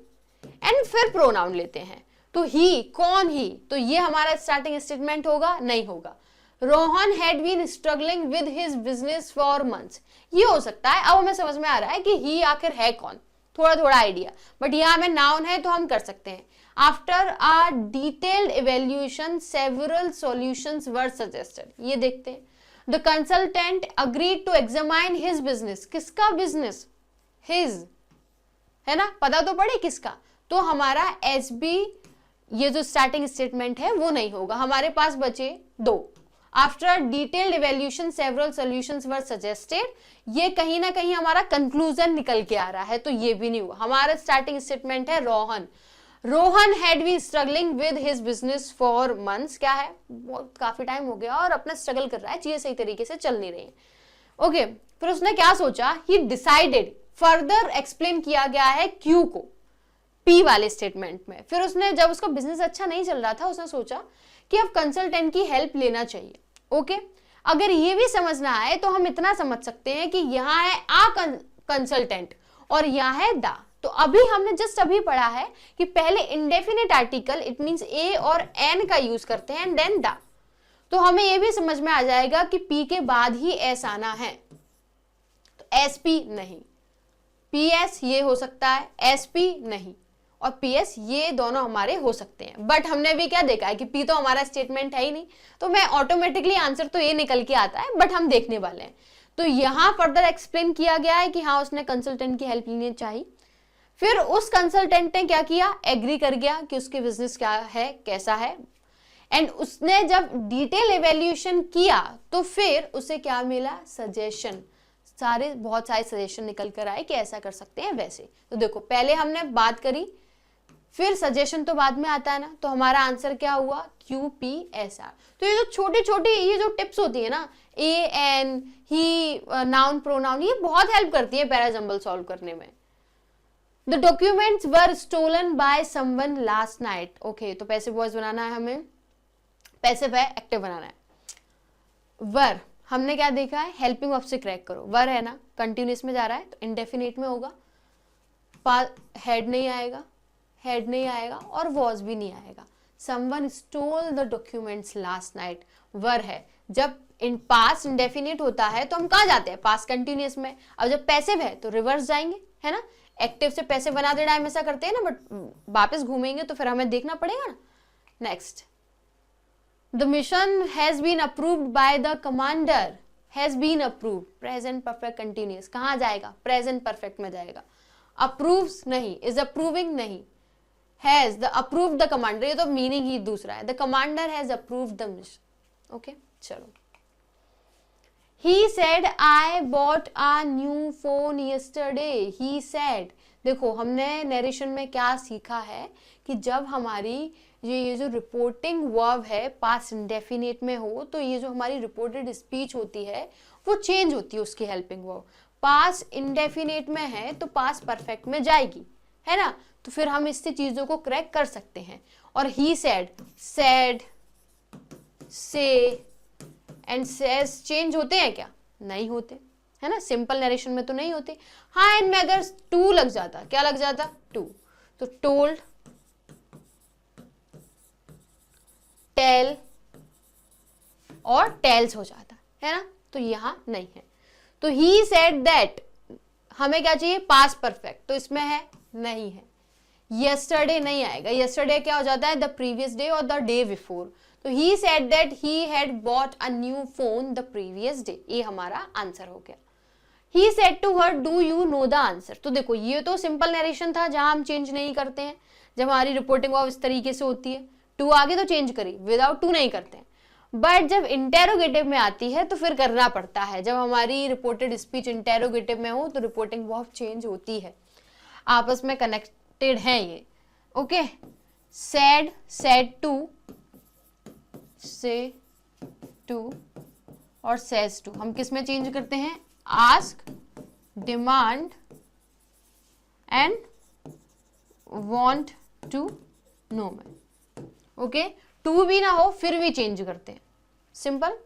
एंड फिर प्रोनाउन लेते हैं। तो ही, कौन ही, तो ये हमारा स्टार्टिंग स्टेटमेंट होगा, नहीं होगा। Rohan had been struggling with his business for months, ये हो सकता है। अब हमें समझ में आ रहा है कि ही आखिर है कौन, थोड़ा थोड़ा आइडिया, बट यहाँ में नाउन है तो हम कर सकते हैं। After a detailed evaluation several solutions were suggested, ये देखते हैं। The consultant agreed to examine his business, किसका बिजनेस, हिज, है ना, पता तो पड़े किसका। तो हमारा एस बी, ये जो स्टार्टिंग स्टेटमेंट है वो नहीं होगा। हमारे पास बचे दो। After detailed evaluation several solutions were suggested, ये कहीं ना कहीं हमारा कंक्लूजन निकल के आ रहा है, तो ये भी नहीं हुआ। हमारा स्टार्टिंग स्टेटमेंट है Rohan, Rohan had been struggling with his business for months, क्या है, बहुत काफी टाइम हो गया और अपना स्ट्रगल कर रहा है, चीजें सही तरीके से चल नहीं रही है। ओके, फिर उसने क्या सोचा, ही डिसाइडेड, फर्दर एक्सप्लेन किया गया है क्यू को पी वाले स्टेटमेंट में। फिर उसने, जब उसका बिजनेस अच्छा नहीं चल रहा था, उसने सोचा कि अब कंसल्टेंट की हेल्प लेना चाहिए। ओके, अगर ये भी समझना है तो हम इतना समझ सकते हैं कि यहाँ है आ कंसल्टेंट और यहाँ है दा। तो अभी हमने जस्ट अभी पढ़ा है कि पहले इंडेफिनिट आर्टिकल, इट मींस ए और एन का यूज करते हैं एंड देन दा। तो हमें ये भी समझ में आ जाएगा कि पी के बाद ही एस आना है, तो एस पी नहीं, पी एस ये हो सकता है, एस पी नहीं। और PS ये दोनों हमारे हो सकते हैं, बट हमने भी क्या देखा है कि P तो हमारा स्टेटमेंट है ही नहीं, तो मैं ऑटोमेटिकली आंसर तो ये निकल के आता है, बट हम देखने वाले हैं। तो यहाँ फर्दर एक्सप्लेन किया गया है कि हाँ उसने कंसल्टेंट की हेल्प लेनी चाहिए। फिर उस कंसल्टेंट ने क्या किया, एग्री कर गया कि उसके बिजनेस क्या है, कैसा है, एंड उसने जब डिटेल एवेल्यूएशन किया तो फिर उसे क्या मिला, सजेशन, बहुत सारे सजेशन निकल कर आए कि ऐसा कर सकते हैं वैसे। तो देखो पहले हमने बात करी, फिर सजेशन तो बाद में आता है ना, तो हमारा आंसर क्या हुआ, QPSR। तो ये जो छोटी छोटी ये जो टिप्स होती है ना, AN, ही, नाउन, प्रोनाउन, ये बहुत हेल्प करती है पैराजंबल सॉल्व करने में। The documents were stolen by someone last night। Okay, तो पैसिव वॉइस बनाना है हमें, पैसिव है, एक्टिव बनाना है। वर हमने क्या देखा है, हेल्पिंग वर्ब से क्रैक करो, वर है ना, कंटिन्यूस में जा रहा है तो इंडेफिनिट में होगा, हेड नहीं आएगा, हेड नहीं आएगा और वॉज भी नहीं आएगा। Someone stole the documents last night, वर है। जब इन पास्ट इंडेफिनिट होता है तो हम कहाँ जाते हैं, पास्ट कंटिन्यूस में। अब जब पैसिव है तो रिवर्स जाएंगे, है ना, एक्टिव से पैसिव बना देना हमेशा करते हैं ना, बट वापस घूमेंगे तो फिर हमें देखना पड़ेगा ना। Next, the mission has been approved by the commander, has been approved, present perfect continuous, कहाँ जाएगा, प्रेजेंट परफेक्ट में जाएगा। अप्रूव्स नहीं, इज अप्रूविंग नहीं, has the approved the commander, ये तो मीनिंग ही दूसरा है, the commander has approved the mission. Okay, चलो। He said I bought a new phone yesterday, he said। देखो हमने नरेशन में क्या सीखा है कि जब हमारी ये जो रिपोर्टिंग वर्ब है पास्ट इंडेफिनिट में हो तो ये जो हमारी रिपोर्टेड स्पीच होती है वो चेंज होती है उसकी हेल्पिंग वर्ब। पास्ट इंडेफिनिट में है तो पास्ट परफेक्ट में जाएगी, है ना, तो फिर हम इससे चीजों को क्रैक कर सकते हैं। और he said, said, say and says change होते हैं क्या, नहीं होते, है ना, सिंपल नरेशन में तो नहीं होते। हाँ, इनमें अगर टू लग जाता, क्या लग जाता, टू, तो टोल्ड, टेल और टेल्स हो जाता है ना, तो यहां नहीं है। तो ही सेड दैट, हमें क्या चाहिए, पास्ट परफेक्ट, तो इसमें है, नहीं है। यस्टरडे नहीं आएगा, यस्टरडे क्या हो जाता है, द प्रीवियस डे और द डे बिफोर। तो he said that he had bought a new phone the previous day, ये हमारा आंसर हो गया। He said to her, do you know the answer। तो देखो ये तो सिंपल नरेशन था जहां हम चेंज नहीं करते हैं, जब हमारी रिपोर्टिंग वर्ब इस तरीके से होती है, टू आगे तो चेंज करी, विदाउट टू नहीं करते हैं, बट जब इंटेरोगेटिव में आती है तो फिर करना पड़ता है। जब हमारी रिपोर्टेड स्पीच इंटेरोगेटिव में हो तो रिपोर्टिंग वर्ब चेंज होती है, आपस में कनेक्टेड है ये। ओके, said, said to, से टू और सेज टू हम किस में चेंज करते हैं, ask, demand and want to know में। ओके, टू भी ना हो फिर भी चेंज करते हैं, simple.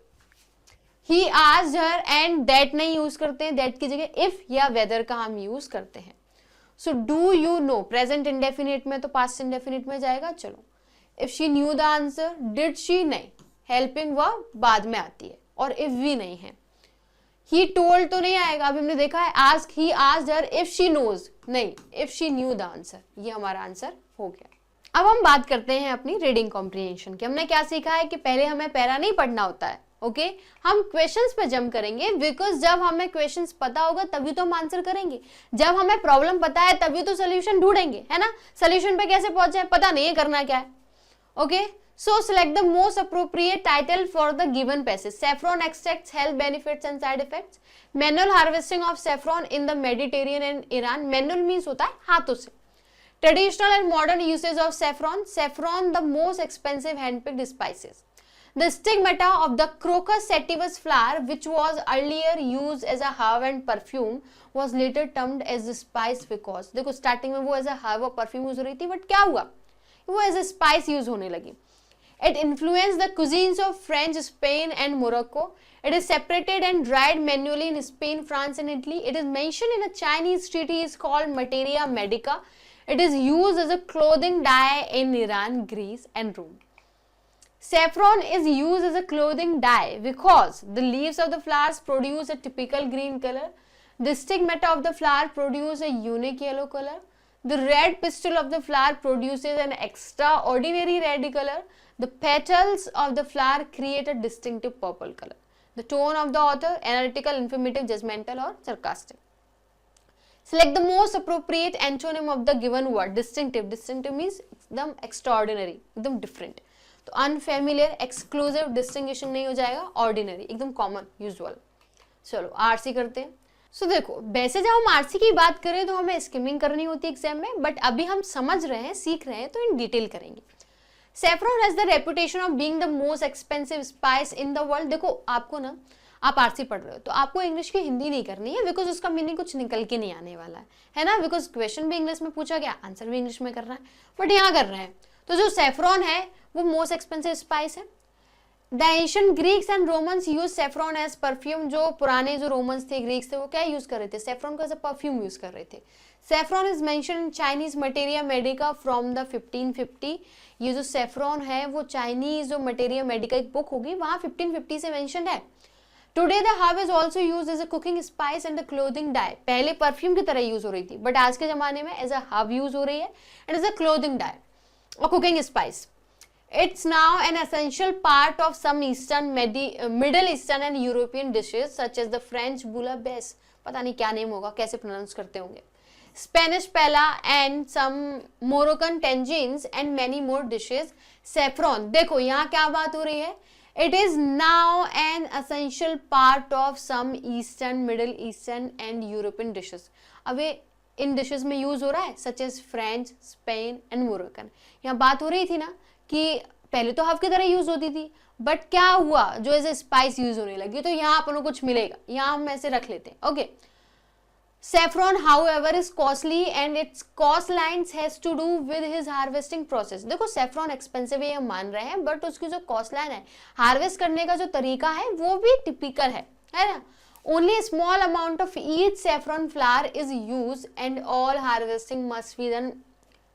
He asked her and that नहीं यूज करते हैं, दैट की जगह इफ या वेदर का हम यूज करते हैं। So do you know, present indefinite में तो पास्ट इंडेफिनिट में जाएगा। चलो, if she knew the answer, did she नहीं, हेल्पिंग वर्ब बाद में आती है, और इफ भी नहीं है। ही टोल्ड तो नहीं आएगा, अभी हमने देखा है, ask, he asked her if she knows, नहीं, if she knew the answer, ये हमारा आंसर हो गया। अब हम बात करते हैं अपनी रीडिंग कॉम्प्रिहेंशन की। हमने क्या सीखा है कि पहले हमें पैरा नहीं पढ़ना होता है, ओके, हम क्वेश्चंस पे जंप करेंगे, बिकॉज जब हमें क्वेश्चंस पता होगा तभी तो हम आंसर करेंगे। जब हमें प्रॉब्लम पता है तभी तो सोल्यूशन ढूंढेंगे, है ना। सोल्यूशन पे कैसे पहुंचे, पता नहीं है करना क्या है। Okay, so select the most appropriate title for the given passage. Saffron extracts health benefits and side effects. Manual harvesting of saffron in the Mediterranean and Iran. Manual means होता है हाथों से। Traditional and modern usage of saffron. Saffron, the most expensive hand-picked spices. The stigmata of the Crocus sativus flower, which was earlier used as a herb and perfume, was later termed as a spice because, देखो starting में वो as a herb और perfume यूज हो रही थी, but क्या हुआ, वो एज ए स्पाइस यूज होने लगी। It influence the cuisines of French, Spain and Morocco. It is separated and dried manually in Spain, France and Italy. It is mentioned in a Chinese treatise called Materia Medica. It is used as a clothing dye in Iran, Greece and Rome. Saffron is used as a clothing dye because the leaves of the flowers produce a typical green color. The stigmata of the flower produce a unique yellow color. The red pistil of the flower produces an extraordinary red color. The petals of the flower create a distinctive purple color. The tone of the author, analytical, informative, judgmental or sarcastic. Select the most appropriate antonym of the given word. Distinctive. Distinctive means एकदम extraordinary, एकदम different. तो unfamiliar, exclusive, distinguishing नहीं हो जाएगा, ordinary, एकदम common, usual. चलो आरसी करते हैं. सो देखो, वैसे जब हम आरसी की बात करें तो हमें स्किमिंग करनी होती है एग्जाम में, बट अभी हम समझ रहे हैं, सीख रहे हैं, तो इन डिटेल करेंगे. Saffron has the reputation of being the most expensive spice in the world. देखो आपको ना, आप आरसी पढ़ रहे हो तो आपको इंग्लिश की हिंदी नहीं करनी है, बिकॉज उसका मीनिंग कुछ निकल के नहीं आने वाला है ना, बिकॉज क्वेश्चन भी इंग्लिश में पूछा गया, आंसर भी इंग्लिश में करना है, बट यहाँ कर रहे हैं. तो जो सेफ्रॉन है वो मोस्ट एक्सपेंसिव स्पाइस है. The ancient Greeks and Romans used saffron as perfume. जो पुराने जो रोमन्स थे, ग्रीक्स थे, वो क्या यूज कर रहे थे? सेफ्रॉन को एज अ परफ्यूम यूज कर रहे थे. Saffron is mention in Chinese materia Medica from the 1550. ये जो सेफ्रॉन है वो चाइनीज जो मटेरिया मेडिका एक बुक होगी वहां 1550 से मेंशन है. Today the herb is also use as a cooking spice and clothing dye. पहले परफ्यूम की तरह यूज हो रही थी, बट आज के जमाने में एज अ हर्ब यूज हो रही है and as a clothing dye और cooking spice. It's now an essential part of some Eastern, Middle Eastern and European dishes such as the French bouillabaisse. पता नहीं क्या नेम होगा, कैसे प्रोनाउंस करते होंगे. Spanish paella and some Moroccan tagines and many more dishes. Saffron. देखो यहाँ क्या बात हो रही है? It is now an essential part of some Eastern, Middle Eastern and European dishes. अब ये इन डिशेस में यूज हो रहा है, such as French, Spain and Moroccan. यहाँ बात हो रही थी ना कि पहले तो हर्ब की तरह यूज होती थी, बट क्या हुआ, जो एज ए स्पाइस यूज होने लगी, तो यहाँ अपन को कुछ मिलेगा, यहाँ हम ऐसे रख लेते हैं. Okay. Saffron however is costly and its cost lines has to do with his harvesting process. देखो सेफ्रॉन एक्सपेंसिव है ये मान रहे हैं, बट उसकी जो कॉस्ट लाइन है, हार्वेस्ट करने का जो तरीका है वो भी टिपिकल है ना. Only a small amount of each saffron flower is used and all harvesting must be done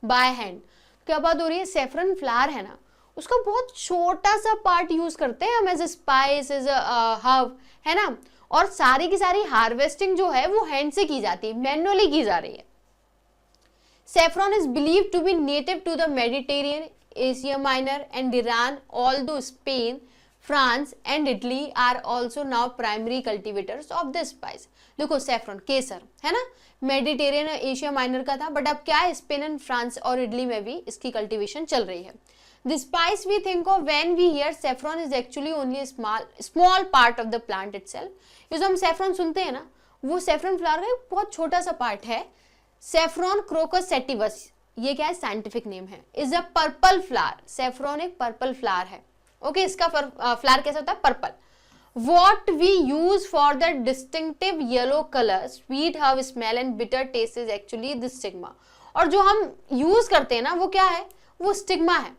by hand. क्या बात हो रही है? सेफ्रन फ्लावर है ना, उसका बहुत छोटा सा पार्ट यूज करते हैं हम as a spice, as a herb, है ना, और सारी की सारी हार्वेस्टिंग जो है वो हैंड से की जाती है, मैनुअली की जा रही है. Saffron is believed to be native to the Mediterranean, Asia Minor and Iran, although Spain, France and Italy are also now primary cultivators of this spice. देखो सेफ्रॉन केसर है ना, मेडिटेरियन एशिया माइनर का था, बट अब क्या है, स्पेन एंड फ्रांस और इटली में भी इसकी कल्टीवेशन चल रही है. The spice we think of when we hear saffron is actually only small part of the plant itself. ये जो हम सेफ्रॉन सुनते हैं ना, वो सेफ्रॉन फ्लावर का एक बहुत छोटा सा पार्ट है. सेफ्रॉन क्रोकस सेटिवस, ये क्या है, साइंटिफिक नेम है, is a purple flower. Saffron एक पर्पल फ्लावर है. ओके, इसका फ्लावर कैसा होता है? Purple. What we use for the distinctive yellow color, sweet herb smell and bitter taste is actually the stigma. और जो हम यूज करते हैं ना वो क्या है? वो स्टिग्मा है.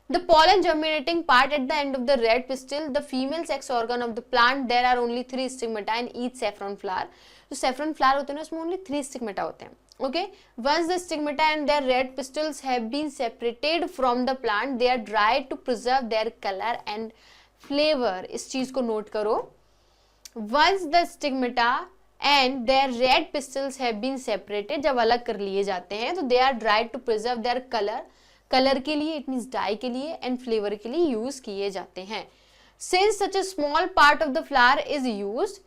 The pollen germinating part at the end of the red pistil, the female sex organ of the plant. There are only 3 stigmata in each saffron flower. जो saffron flower होते हैं ना, उसमें only 3 stigmata होते हैं. Okay, once the stigmata and their red pistils have been separated from the plant, they are dried to preserve their color and flavour. इस चीज को नोट करो. Once the stigmata and their red pistils have been separated, जब अलग कर लिए जाते हैं तो they are dried to preserve their color. Colour के लिए, इट मीन्स डाई के लिए, एंड फ्लेवर के लिए यूज किए जाते हैं. Since such a small part of the flower is used,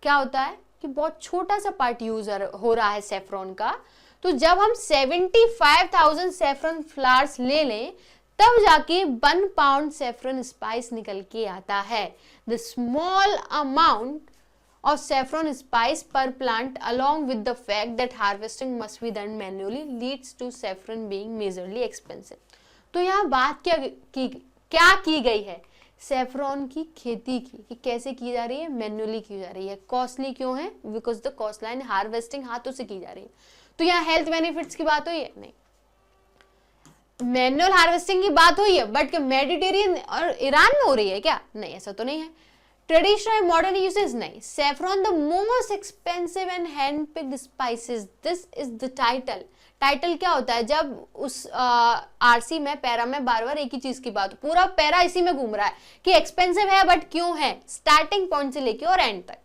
क्या होता है कि बहुत छोटा सा पार्ट यूज हो रहा है सेफ्रॉन का, तो जब हम 75,000 सेफ्रॉन फ्लावर्स ले लें तब जाके 1 pound saffron spice निकल के आता है. The small amount of saffron spice per plant along with the fact that harvesting must be done manually leads to saffron being majorly expensive. तो यहाँ बात क्या की गई है? सेफ्रॉन की खेती की, कि कैसे की जा रही है? मैन्युअली की जा रही है. कॉस्टली क्यों है? Because the cost line harvesting हाथों से की जा रही है. तो यहाँ हेल्थ बेनिफिट्स की बात हुई है? नहीं. मैनुअल हार्वेस्टिंग की बात हुई है, बट मेडिटेरियन और ईरान में हो रही है क्या? नहीं, ऐसा तो नहीं है. ट्रेडिशनल मॉडर्न यूसेज नहीं. Saffron the most expensive and hand picked spices, this is the title. Title क्या होता है? जब उस आरसी में पैरा में बार बार एक ही चीज की बात, पूरा पैरा इसी में घूम रहा है कि एक्सपेंसिव है बट क्यों है, स्टार्टिंग पॉइंट से लेके और एंड तक.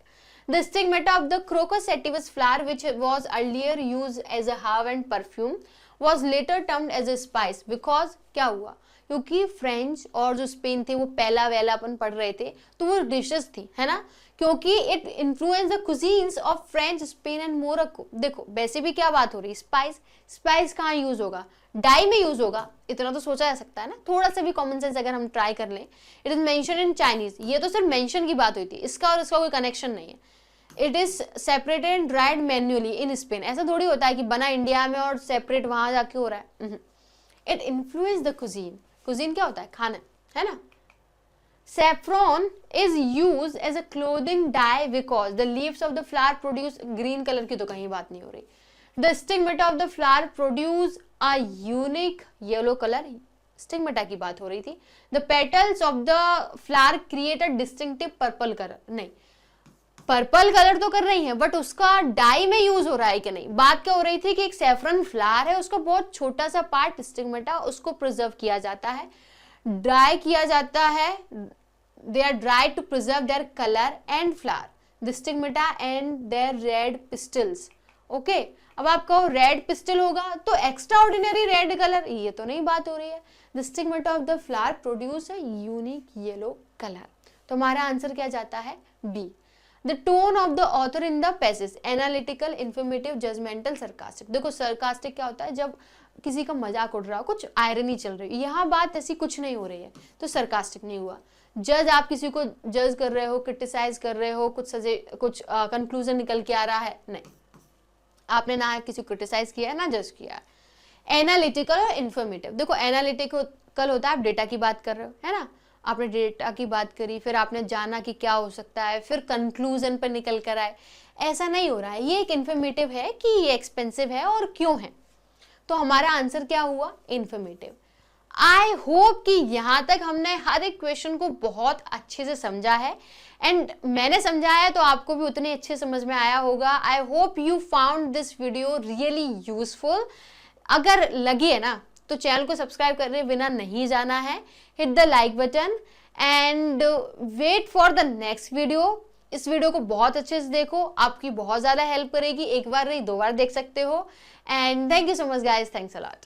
The stigmata of the crocus sativus flower, which was earlier used as a herb and perfume, was later termed as a spice because क्या हुआ, क्योंकि फ्रेंच और जो स्पेन थे वो पहला वैला अपन पढ़ रहे थे, तो वो डिशेस थी, है ना, क्योंकि it influence the cuisines of French, Spain and Morocco. देखो वैसे भी क्या बात हो रही है, स्पाइस, स्पाइस कहाँ यूज होगा, डाई में यूज होगा, इतना तो सोचा जा सकता है ना, थोड़ा सा भी कॉमन सेंस अगर हम ट्राई कर लें। It is mention in Chinese, ये तो सिर्फ मेंशन की बात हुई थी, इसका और इसका कोई कनेक्शन नहीं है। It is separated and dried manually in Spain, ऐसा थोड़ी होता है कि बना इंडिया में और सेपरेट वहां जाके हो रहा है। It influence the cuisine, cuisine क्या होता है, खाना, है ना। Saffron is used as a clothing dye because the leaves of the flower produce green color की तो कहीं बात नहीं हो रही। The stigmata of the flower produce a unique yellow color, stigmata की बात हो रही थी। The petals of the flower create a distinctive purple color, नहीं, पर्पल कलर तो कर रही है बट उसका डाई में यूज हो रहा है कि नहीं। बात क्या हो रही थी कि एक सैफरन फ्लावर है, उसका बहुत छोटा सा पार्ट स्टिग्मेटा, उसको प्रिजर्व किया जाता है, ड्राई किया जाता है, they are dry to preserve their colour and flower, the stigmata and their red pistils. Okay, अब आप कहो रेड पिस्टल होगा तो एक्स्ट्रा ऑर्डिनरी रेड कलर, ये तो नहीं बात हो रही है। The stigmata of the flower produce a unique yellow colour, तो हमारा आंसर क्या जाता है, B. The tone of the author in the passage, analytical, informative, judgmental, sarcastic। देखो sarcastic क्या होता है, जब किसी का मजाक उड़ रहा हो, कुछ आयरनी चल रही है, यहाँ बात ऐसी कुछ नहीं हो रही है तो sarcastic नहीं हुआ। जज, आप किसी को जज कर रहे हो, क्रिटिसाइज कर रहे हो, कुछ कंक्लूजन निकल के आ रहा है, नहीं, आपने ना किसी को क्रिटिसाइज किया है ना जज किया है। एनालिटिकल और इन्फॉर्मेटिव, देखो एनालिटिकल होता है आप डेटा की बात कर रहे हो, है ना, आपने डेटा की बात करी, फिर आपने जाना कि क्या हो सकता है, फिर कंक्लूजन पर निकल कर आए, ऐसा नहीं हो रहा है। ये एक इन्फॉर्मेटिव है कि ये एक्सपेंसिव है और क्यों है, तो हमारा आंसर क्या हुआ, इन्फॉर्मेटिव। आई होप कि यहाँ तक हमने हर एक क्वेश्चन को बहुत अच्छे से समझा है, एंड मैंने समझाया तो आपको भी उतने अच्छे समझ में आया होगा। I hope you found this video really useful. अगर लगी है ना तो चैनल को सब्सक्राइब करने बिना नहीं जाना है, hit the like button and wait for the next video. इस वीडियो को बहुत अच्छे से देखो, आपकी बहुत ज़्यादा हेल्प करेगी, एक बार नहीं 2 बार देख सकते हो। And thank you so much guys, thanks a lot.